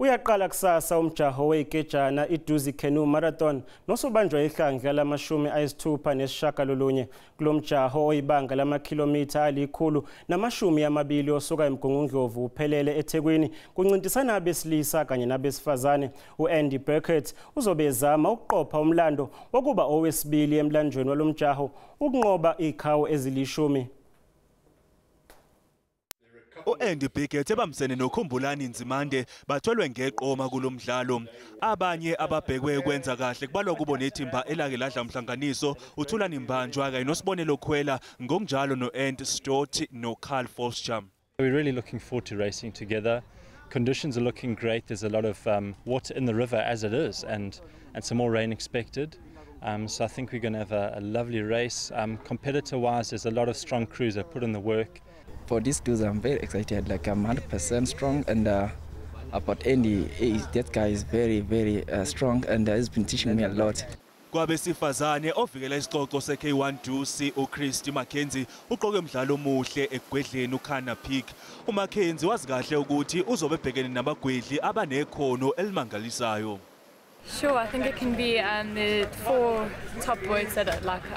Uyaqala kusasa umjaho wezikejana iDusi Canoe Marathon nosubanjwa ihlandla lamashumi ayisithupha nesishiyagalolunye. Kulomjaho oyibanga kilometre alikhulu namashumi amabili osuka uMngungundlovu uphelele eThekwini kuncintisana abesilisa kanye nabesifazane. UAndy Burkett uzobe ezama ukuqopha umlando wokuba owesibili emlandweni walomjaho ukunqoba ikhawu ezilishumi. UAndy Burkett ebamsene noKhumbulani Nzimande batholwe ngeqoma kulomdlalo. Abanye ababhekwe ukwenza kahle kubalwa kubo nethimba elake ladla umhlanganiso uThulani Mbanjwa kanye nosibonelo khwela ngokunjalo noAnt Stott noCarl Foster. We're really looking forward to racing together. Conditions are looking great. There's a lot of water in the river as it is, and some more rain expected. So I think we're going to have a lovely race. Competitor-wise, there's a lot of strong crews that put in the work. For this dude, I'm very excited. Like I'm 100% strong, and about Andy, that guy is very, very strong, and he's been teaching me a lot. Kwabesifazane ovikela isicoco seK1 uChristi Mackenzie uqoke umdlalo omuhle egwedleni uKhana Peak. uMackenzie wazi kahle ukuthi uzobe ebhekene nabagwedli abanekhono elimangalisayo. Sure, I think it can be the four top words that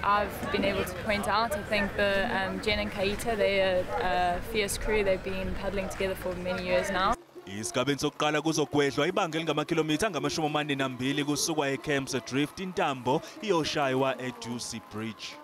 I've been able to point out. I think the Jen and Kaita, they're a fierce crew. They've been paddling together for many years now. Isigabeni sokuqala kuzogwedlwa ibanga elingamakilometre angamashumi amane nambili kusuka eCamps Drift intambo iyoshaywa eDusi Bridge.